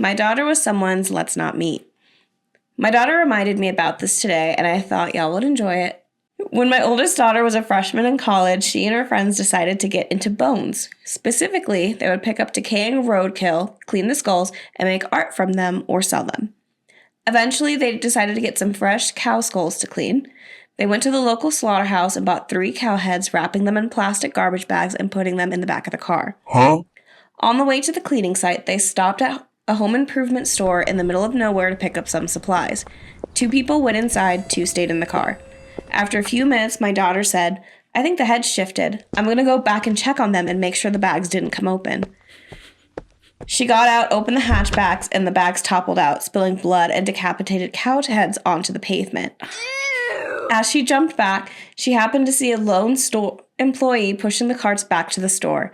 My daughter was someone's let's not meet. My daughter reminded me about this today, and I thought y'all would enjoy it. When my oldest daughter was a freshman in college, she and her friends decided to get into bones. Specifically, they would pick up decaying roadkill, clean the skulls, and make art from them or sell them. Eventually, they decided to get some fresh cow skulls to clean. They went to the local slaughterhouse and bought 3 cow heads, wrapping them in plastic garbage bags and putting them in the back of the car. On the way to the cleaning site, they stopped at a home improvement store in the middle of nowhere to pick up some supplies. 2 people went inside, 2 stayed in the car. After a few minutes, my daughter said, I think the heads shifted. I'm going to go back and check on them and make sure the bags didn't come open. She got out, opened the hatchbacks, and the bags toppled out, spilling blood and decapitated cow heads onto the pavement. As she jumped back, she happened to see a lone store employee pushing the carts back to the store.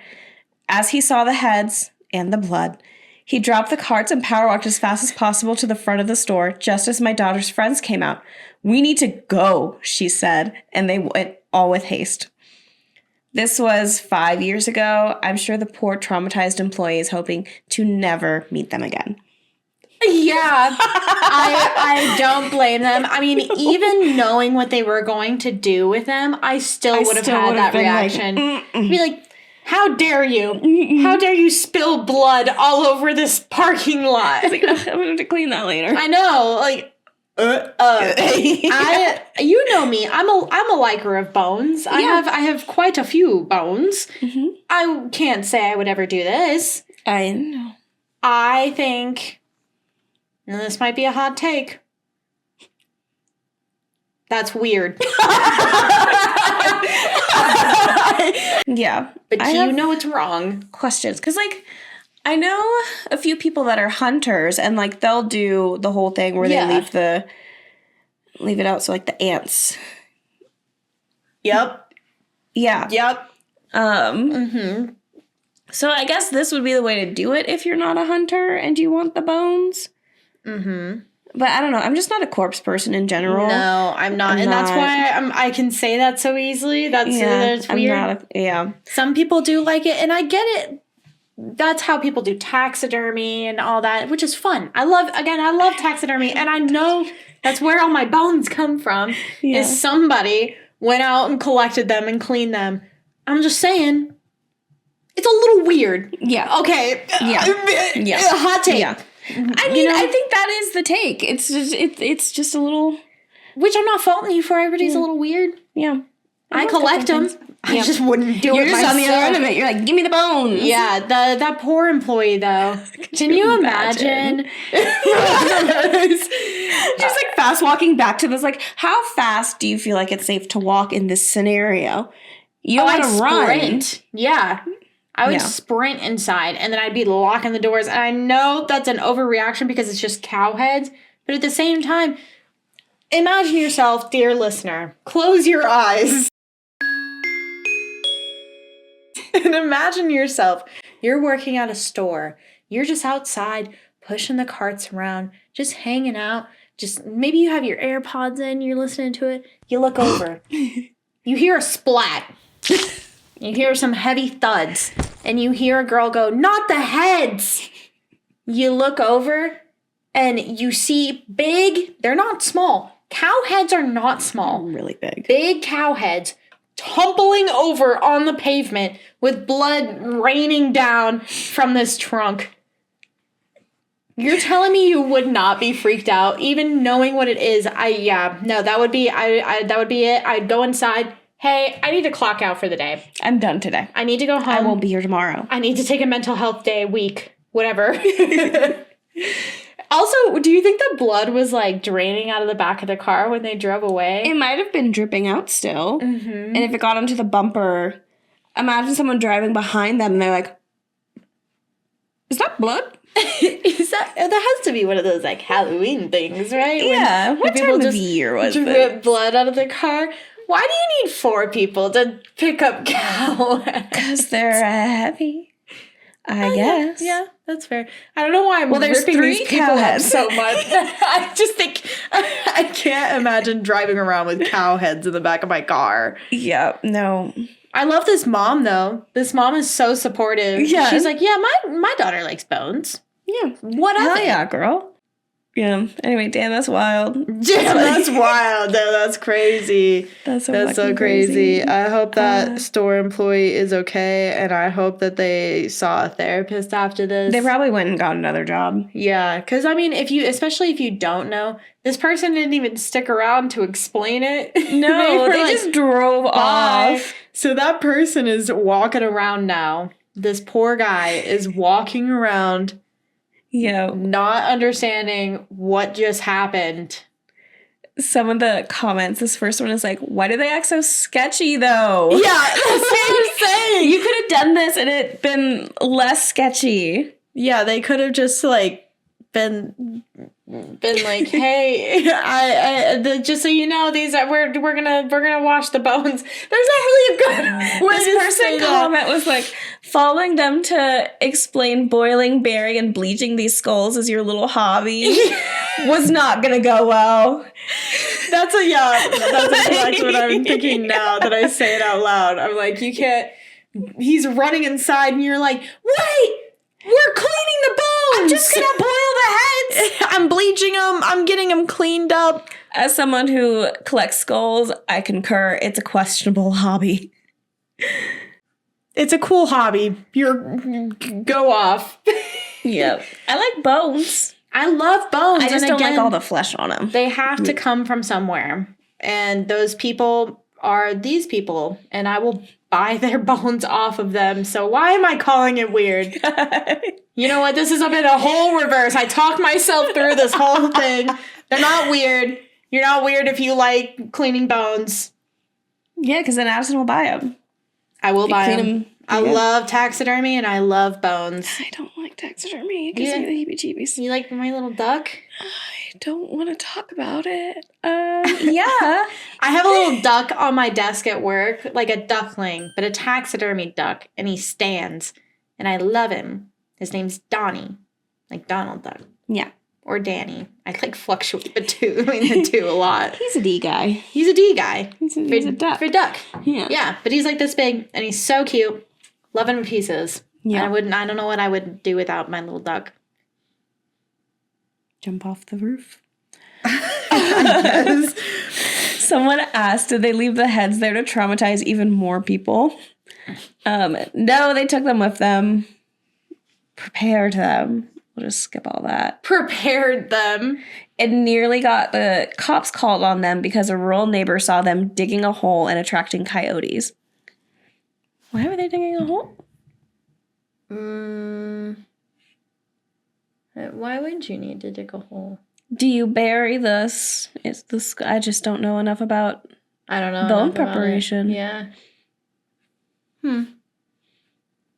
As he saw the heads and the blood, he dropped the carts and power walked as fast as possible to the front of the store, just as my daughter's friends came out. We need to go, she said, and they went all with haste. This was 5 years ago. I'm sure the poor traumatized employee is hoping to never meet them again. Yeah, I don't blame them. I mean, even knowing what they were going to do with them, I still would have had that reaction. Be like, how dare you? How dare you spill blood all over this parking lot? Like, I'm going to have to clean that later. I know, like, you know me. I'm a liker of bones. Yeah. I have quite a few bones. Mm-hmm. I can't say I would ever do this. I know. I think, and this might be a hot take, that's weird. Yeah. But you know it's wrong. Questions. Because, like, I know a few people that are hunters, and, like, they'll do the whole thing where they leave it out so, like, the ants. Yep. Yeah. Yep. So I guess this would be the way to do it if you're not a hunter and you want the bones. But I don't know. I'm just not a corpse person in general. No, I'm not. That's why I can say that so easily. That's weird. Some people do like it, and I get it. That's how people do taxidermy and all that, which is fun. I love taxidermy, and I know that's where all my bones come from, is somebody went out and collected them and cleaned them. I'm just saying, it's a little weird. Yeah. Okay. Yeah. Hot take. Yeah. I mean, I think that is the take. It's just a little... Which I'm not faulting you for. Everybody's a little weird. Yeah. I collect them. I just wouldn't do it myself. You're just on the other end of it. You're like, give me the bones. Yeah, that poor employee, though. Can you imagine? Just like fast walking back to this. Like, how fast do you feel like it's safe to walk in this scenario? You want to run. Sprint. Yeah. I would sprint inside, and then I'd be locking the doors. And I know that's an overreaction because it's just cow heads. But at the same time, imagine yourself, dear listener, close your eyes. And imagine yourself, you're working at a store. You're just outside, pushing the carts around, just hanging out. Just maybe you have your AirPods in, you're listening to it. You look over. You hear a splat. You hear some heavy thuds. And you hear a girl go, not the heads. You look over and you see big, they're not small. Cow heads are not small. Really big. Big cow heads tumbling over on the pavement with blood raining down from this trunk. You're telling me you would not be freaked out, even knowing what it is? That would be it. I'd go inside. Hey, I need to clock out for the day. I'm done today. I need to go home. I won't be here tomorrow. I need to take a mental health day, week, whatever. Also, do you think the blood was, like, draining out of the back of the car when they drove away? It might have been dripping out still. Mm-hmm. And if it got onto the bumper, imagine someone driving behind them and they're like, is that blood? That has to be one of those, like, Halloween things, right? Yeah. What time of year was it? Drip blood out of the car. Why do you need 4 people to pick up cow? Because they're heavy. I guess. Yeah, that's fair. I don't know why I'm there's ripping 3 these people up so much. I just think I can't imagine driving around with cow heads in the back of my car. Yeah, no. I love this mom, though. This mom is so supportive. Yeah. She's like, yeah, my daughter likes bones. Yeah. What of Hell it? yeah, girl. Yeah. Anyway, damn, that's wild. Damn, that's wild. That's crazy. That's so That's so fucking crazy. I hope that Uh, store employee is okay, and I hope that they saw a therapist after this. They probably went and got another job. Yeah, because I mean, especially if you don't know, this person didn't even stick around to explain it. No, they like, just drove bye. off. So that person is walking around now. This poor guy is walking around, Yeah. not understanding what just happened. Some of the comments, this first one is like, why do they act so sketchy though? Yeah, that's what I'm saying. You could have done this and it been less sketchy. Yeah, they could have just like been like, hey, just so you know, these are we're gonna wash the bones. There's not really a good way This to person say that. comment was like, following them to explain boiling, burying, and bleaching these skulls as your little hobby was not gonna go well. That's exactly what I'm thinking now that I say it out loud. I'm like, you can't. He's running inside, and you're like, wait. We're cleaning the bones! I'm just gonna boil the heads! I'm bleaching them. I'm getting them cleaned up. As someone who collects skulls, I concur. It's a questionable hobby. It's a cool hobby. Go off. Yep. I like bones. I love bones. I just and don't again, like all the flesh on them. They have to come from somewhere. And those people are these people. And I will buy their bones off of them. So why am I calling it weird? You know what? This has been a whole reverse. I talked myself through this whole thing. They're not weird. You're not weird if you like cleaning bones. Yeah, because then Addison will buy them. I will buy clean them. I love taxidermy and I love bones. I don't like taxidermy. It gives me the heebie-jeebies. You like my little duck? I don't want to talk about it. Yeah. I have a little duck on my desk at work, like a duckling, but a taxidermy duck, and he stands, and I love him. His name's Donnie, like Donald Duck. Yeah. Or Danny. I like fluctuate between the two a lot. He's a D guy. He's a D guy. He's a duck. For duck. Yeah. Yeah, but he's like this big, and he's so cute. Love him to pieces. Yeah. I don't know what I would do without my little duck. Jump off the roof. I guess. Someone asked, did they leave the heads there to traumatize even more people? No, they took them with them. Prepared them. We'll just skip all that. Prepared them. It nearly got the cops called on them because a rural neighbor saw them digging a hole and attracting coyotes. Why were they digging a hole? Why would you need to dig a hole? Do you bury this? Is this? I just don't know enough about I don't know. bone preparation. Yeah.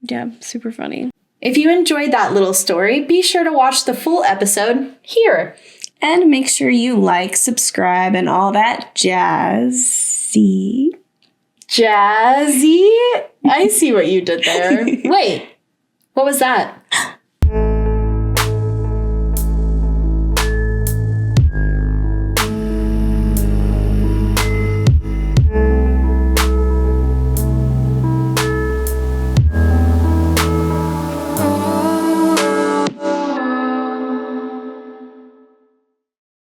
Yeah, super funny. If you enjoyed that little story, be sure to watch the full episode here. And make sure you like, subscribe, and all that jazzy. Jazzy? I see what you did there. Wait, what was that?